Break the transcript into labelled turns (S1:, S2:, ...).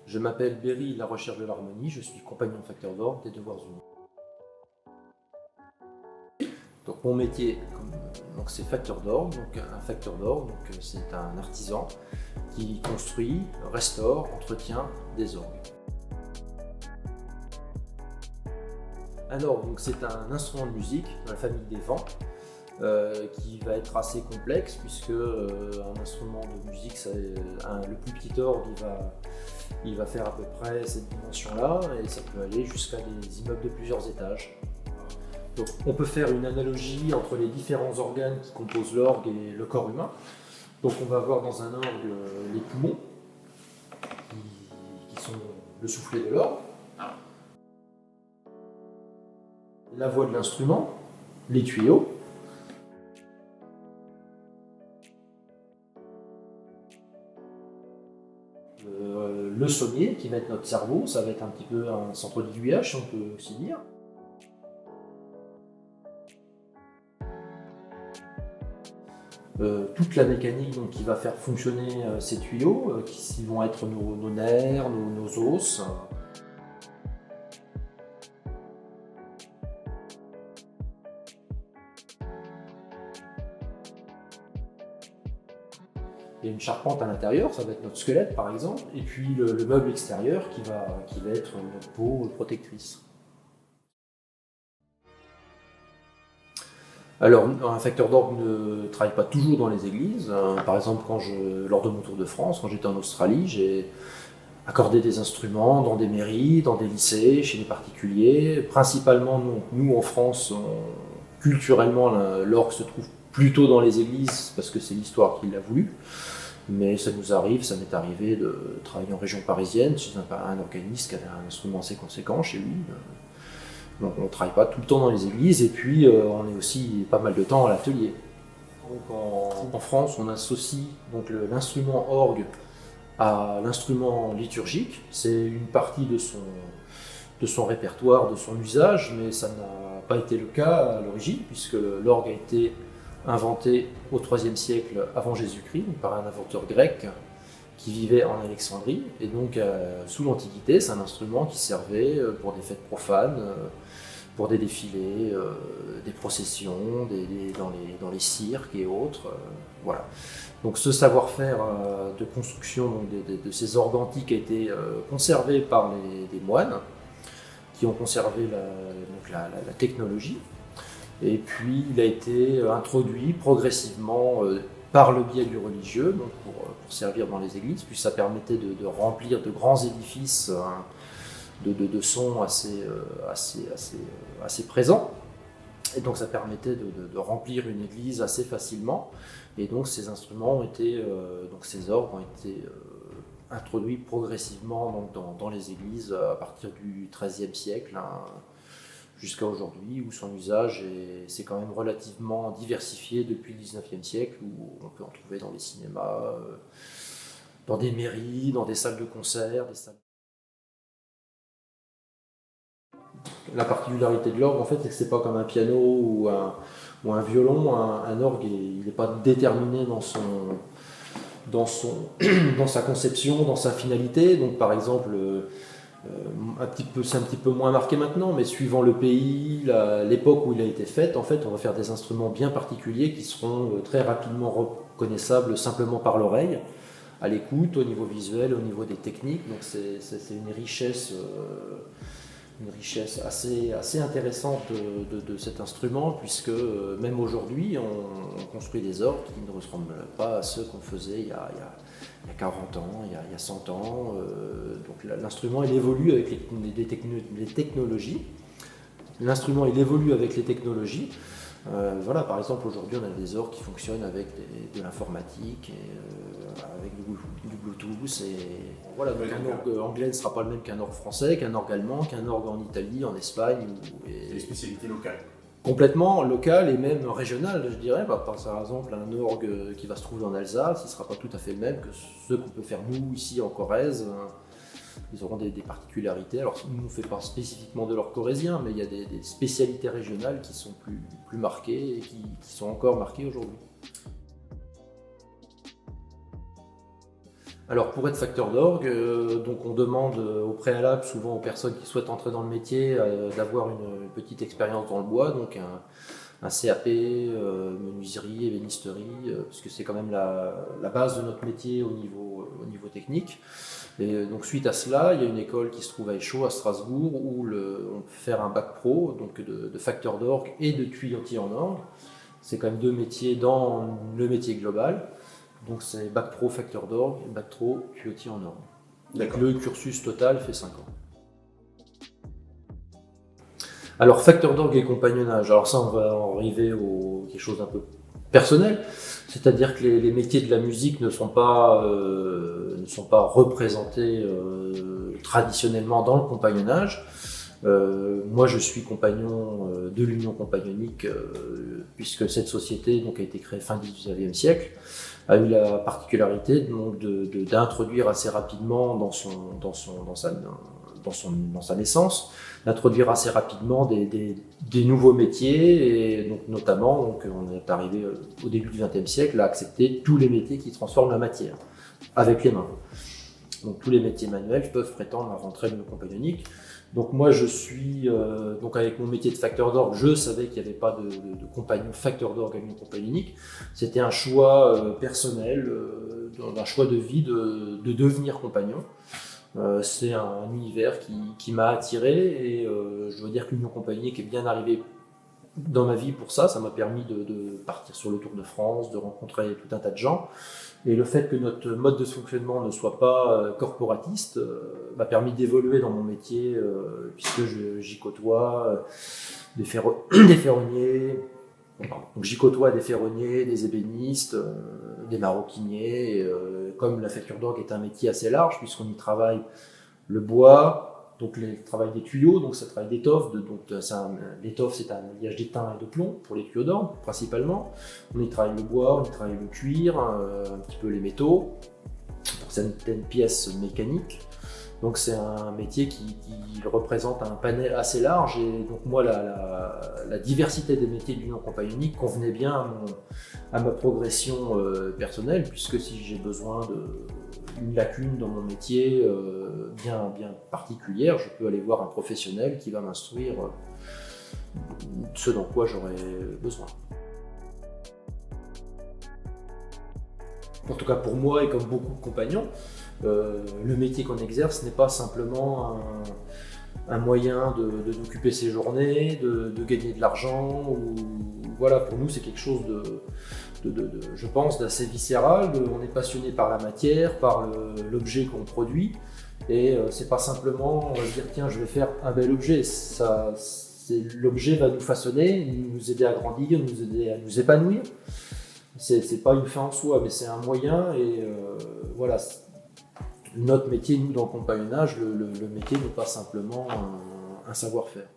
S1: Je m'appelle Berry La Recherche de l'Harmonie, je suis compagnon facteur d'orgue des Devoirs Unis. Donc mon métier, c'est facteur d'orgue. Donc un facteur d'orgue, c'est un artisan qui construit, restaure, entretient des orgues. Un orgue, c'est un instrument de musique de la famille des vents qui va être assez complexe puisque un instrument de musique, le plus petit orgue, il va faire à peu près cette dimension-là et ça peut aller jusqu'à des immeubles de plusieurs étages. Donc, on peut faire une analogie entre les différents organes qui composent l'orgue et le corps humain. Donc on va avoir dans un orgue les poumons qui sont le soufflet de l'orgue, la voix de l'instrument, les tuyaux, le sommier qui va être notre cerveau, ça va être un petit peu un centre d'aiguillage, on peut aussi dire. Toute la mécanique qui va faire fonctionner ces tuyaux, qui vont être nos nerfs, nos os. Il y a une charpente à l'intérieur, ça va être notre squelette par exemple, et puis le meuble extérieur qui va être notre peau protectrice. Alors, un facteur d'orgue ne travaille pas toujours dans les églises. Par exemple, lors de mon tour de France, quand j'étais en Australie, j'ai accordé des instruments dans des mairies, dans des lycées, chez des particuliers. Principalement, nous en France, culturellement, l'orgue se trouve plutôt dans les églises parce que c'est l'histoire qui l'a voulu. Mais ça m'est arrivé de travailler en région parisienne chez un organiste qui avait un instrument assez conséquent chez lui. Donc on ne travaille pas tout le temps dans les églises et puis on est aussi pas mal de temps à l'atelier. En France, on associe l'instrument orgue à l'instrument liturgique. C'est une partie de son répertoire, de son usage, mais ça n'a pas été le cas à l'origine, puisque l'orgue a été inventé au IIIe siècle avant Jésus-Christ par un inventeur grec qui vivait en Alexandrie. Et donc, sous l'Antiquité, c'est un instrument qui servait pour des fêtes profanes, pour des défilés, des processions, dans les cirques et autres. Voilà. Donc ce savoir-faire de construction de ces orgues antiques a été conservé par des moines qui ont conservé la technologie. Et puis il a été introduit progressivement par le biais du religieux, donc pour servir dans les églises, puis ça permettait de remplir de grands édifices de sons assez présents. Et donc ça permettait de remplir une église assez facilement. Et donc ces instruments ces orgues ont été introduits progressivement dans les églises à partir du XIIIe siècle jusqu'à aujourd'hui, où son usage s'est quand même relativement diversifié depuis le XIXe siècle, où on peut en trouver dans les cinémas, dans des mairies, dans des salles de concert. La particularité de l'orgue, en fait, c'est que c'est pas comme un piano ou un violon. Un orgue, il n'est pas déterminé dans sa conception, dans sa finalité. Donc, par exemple, c'est un petit peu moins marqué maintenant, mais suivant le pays, l'époque où il a été fait, en fait, on va faire des instruments bien particuliers qui seront très rapidement reconnaissables simplement par l'oreille, à l'écoute, au niveau visuel, au niveau des techniques. Donc, c'est une richesse assez intéressante de cet instrument, puisque même aujourd'hui, on construit des orgues qui ne ressemblent pas à ceux qu'on faisait il y a 40 ans, il y a 100 ans. Donc l'instrument, il évolue avec les technologies. L'instrument, il évolue avec les technologies. Voilà, par exemple, aujourd'hui, on a des orgues qui fonctionnent avec de l'informatique, avec du Bluetooth. Et voilà, donc un orgue anglais ne sera pas le même qu'un orgue français, qu'un orgue allemand, qu'un orgue en Italie, en Espagne.
S2: Des spécialités locales.
S1: Complètement local et même régional, je dirais. Par exemple, un orgue qui va se trouver en Alsace, il ne sera pas tout à fait le même que ceux qu'on peut faire nous ici en Corrèze. Ils auront des particularités. Alors nous, on ne fait pas spécifiquement de l'orgue corrézien, mais il y a des spécialités régionales qui sont plus marquées et qui sont encore marquées aujourd'hui. Alors pour être facteur d'orgue, donc on demande au préalable souvent aux personnes qui souhaitent entrer dans le métier d'avoir une petite expérience dans le bois, donc un CAP, menuiserie, ébénisterie, puisque c'est quand même la base de notre métier au niveau technique. Et donc suite à cela, il y a une école qui se trouve à Échaud, à Strasbourg, où on peut faire un bac pro, donc de facteur d'orgue et de tuyautier en orgue. C'est quand même 2 métiers dans le métier global. Donc c'est bac pro facteur d'orgue et bac pro tuyautier en orgue. Donc le cursus total fait 5 ans. Alors facteur d'orgue et compagnonnage, alors ça on va en arriver à quelque chose d'un peu personnel, c'est-à-dire que les métiers de la musique ne sont pas représentés traditionnellement dans le compagnonnage. Moi je suis compagnon de l'Union compagnonique puisque cette société donc, a été créée fin du XIXe siècle, a eu la particularité donc, d'introduire assez rapidement dans sa naissance, d'introduire assez rapidement des nouveaux métiers, et donc notamment donc, on est arrivé au début du XXe siècle à accepter tous les métiers qui transforment la matière avec les mains. Donc tous les métiers manuels peuvent prétendre à rentrer dans le compagnonique. Donc moi je suis, donc avec mon métier de facteur d'orgue, je savais qu'il n'y avait pas de compagnon facteur d'orgue à l'Union compagnonique. C'était un choix personnel, un choix de vie de devenir compagnon. C'est un univers qui m'a attiré, et je dois dire que l'Union compagnonique est bien arrivée dans ma vie pour ça. Ça m'a permis de partir sur le Tour de France, de rencontrer tout un tas de gens. Et le fait que notre mode de fonctionnement ne soit pas corporatiste m'a permis d'évoluer dans mon métier, puisque j'y côtoie des ferronniers, donc j'y côtoie des ferronniers, des ébénistes, des maroquiniers. Comme la facture d'orgue est un métier assez large, puisqu'on y travaille le bois, donc le travail des tuyaux, donc ça travaille d'étoffe. L'étoffe, c'est un alliage d'étain et de plomb pour les tuyaux d'orgue principalement. On y travaille le bois, on y travaille le cuir, un petit peu les métaux, pour certaines pièces mécaniques. Donc c'est un métier qui représente un panel assez large, et donc moi la diversité des métiers de l'Union compagnonique convenait bien à ma progression personnelle, puisque si j'ai besoin d'une lacune dans mon métier bien particulière, je peux aller voir un professionnel qui va m'instruire ce dont quoi j'aurais besoin. En tout cas pour moi, et comme beaucoup de compagnons, le métier qu'on exerce n'est pas simplement un moyen d'occuper ses journées, de gagner de l'argent. Voilà, pour nous c'est quelque chose je pense, d'assez viscéral. On est passionné par la matière, par l'objet qu'on produit, et c'est pas simplement on va se dire tiens je vais faire un bel objet. L'objet va nous façonner, nous aider à grandir, nous aider à nous épanouir. C'est pas une fin en soi, mais c'est un moyen, et voilà. Notre métier, nous, dans le compagnonnage, le métier n'est pas simplement un savoir-faire.